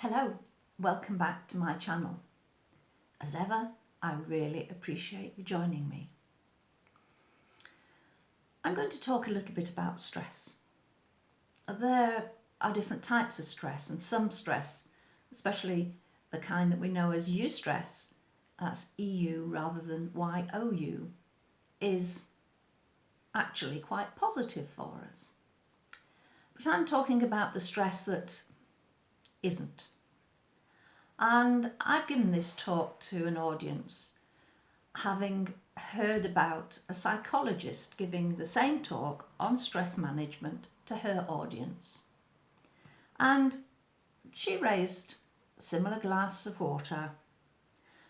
Hello, welcome back to my channel. As ever, I really appreciate you joining me. I'm going to talk a little bit about stress. There are different types of stress, and some stress, especially the kind that we know as eustress, that's EU rather than YOU, is actually quite positive for us. But I'm talking about the stress that isn't. And I've given this talk to an audience having heard about a psychologist giving the same talk on stress management to her audience. And she raised a similar glass of water.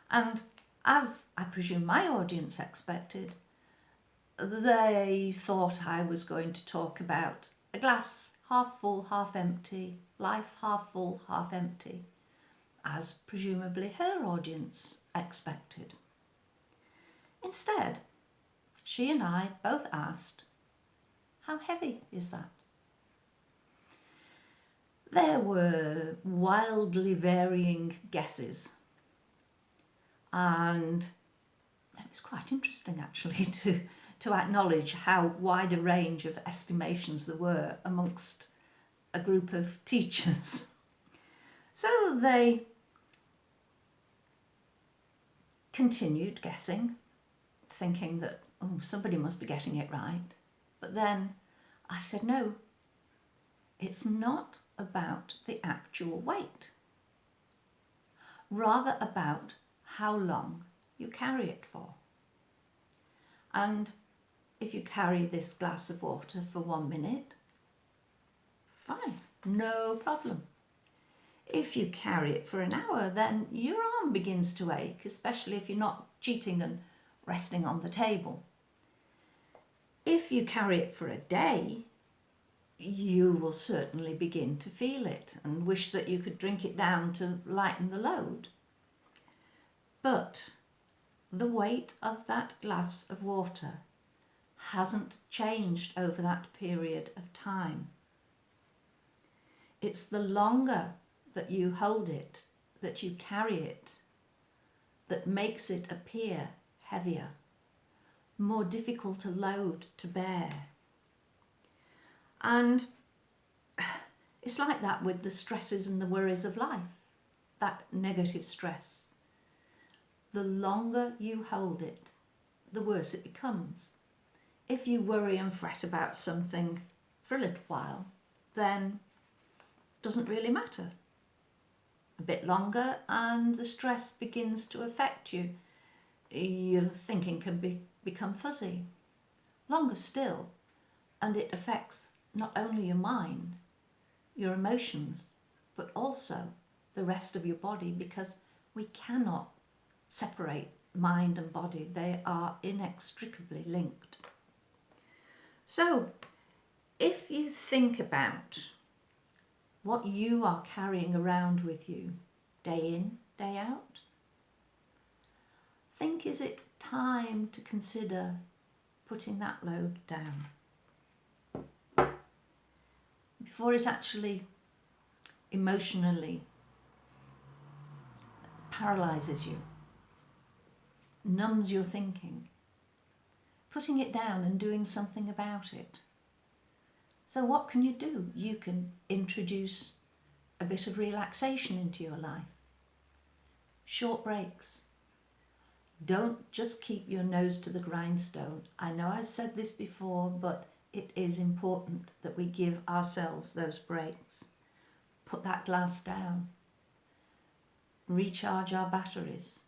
And as I presume my audience expected, they thought I was going to talk about a glass half full, half empty, life half full, half empty, as presumably her audience expected. Instead, she and I both asked, how heavy is that? There were wildly varying guesses, and it was quite interesting actually to acknowledge how wide a range of estimations there were amongst a group of teachers. So they continued guessing, thinking that, somebody must be getting it right. But then I said, no, it's not about the actual weight, rather about how long you carry it for. And if you carry this glass of water for 1 minute, fine, no problem. If you carry it for an hour, then your arm begins to ache, especially if you're not cheating and resting on the table. If you carry it for a day, you will certainly begin to feel it and wish that you could drink it down to lighten the load. But the weight of that glass of water hasn't changed over that period of time. It's the longer that you hold it, that you carry it, that makes it appear heavier, more difficult to load, to bear. And it's like that with the stresses and the worries of life, that negative stress. The longer you hold it, the worse it becomes. If you worry and fret about something for a little while, then it doesn't really matter. A bit longer and the stress begins to affect you. Your thinking can become fuzzy. Longer still, and it affects not only your mind, your emotions, but also the rest of your body, because we cannot separate mind and body. They are inextricably linked. So, if you think about what you are carrying around with you day in, day out, think, is it time to consider putting that load down before it actually emotionally paralyzes you, numbs your thinking? Putting it down and doing something about it. So what can you do? You can introduce a bit of relaxation into your life. Short breaks. Don't just keep your nose to the grindstone. I know I've said this before, but it is important that we give ourselves those breaks. Put that glass down. Recharge our batteries.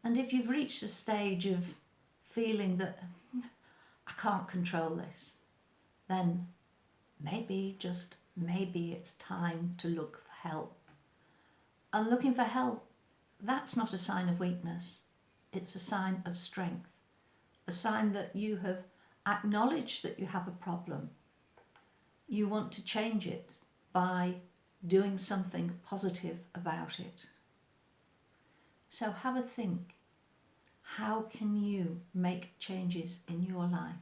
And if you've reached a stage of feeling that I can't control this, then maybe, just maybe, it's time to look for help. And looking for help, that's not a sign of weakness. It's a sign of strength. A sign that you have acknowledged that you have a problem. You want to change it by doing something positive about it. So have a think. How can you make changes in your life?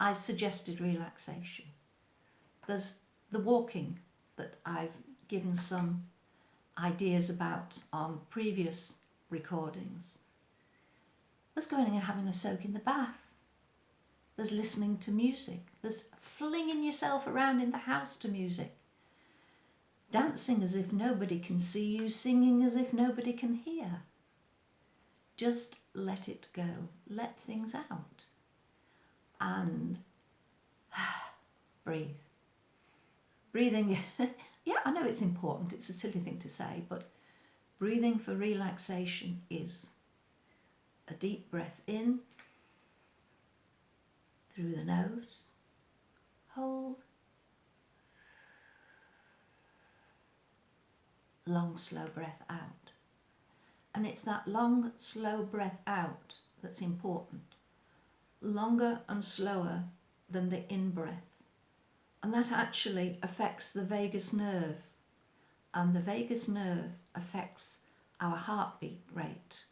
I've suggested relaxation. There's the walking that I've given some ideas about on previous recordings. There's going and having a soak in the bath. There's listening to music. There's flinging yourself around in the house to music. Dancing as if nobody can see you, singing as if nobody can hear. Just let it go. Let things out. And breathe. Breathing, yeah, I know it's important. It's a silly thing to say, but breathing for relaxation is a deep breath in through the nose, hold, long slow breath out. And it's that long slow breath out that's important, longer and slower than the in-breath. And that actually affects the vagus nerve, and the vagus nerve affects our heartbeat rate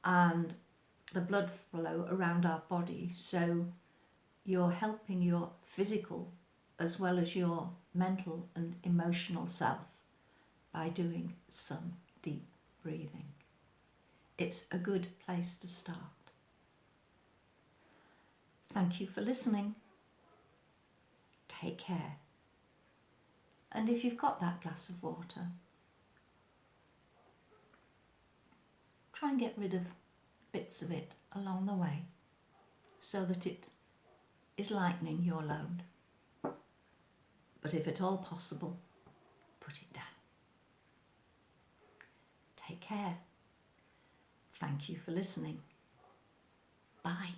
and the blood flow around our body. So you're helping your physical as well as your mental and emotional self by doing some deep breathing. It's a good place to start. Thank you for listening. Take care. And if you've got that glass of water, try and get rid of bits of it along the way so that it is lightening your load. But if at all possible, put it down. Take care. Thank you for listening. Bye.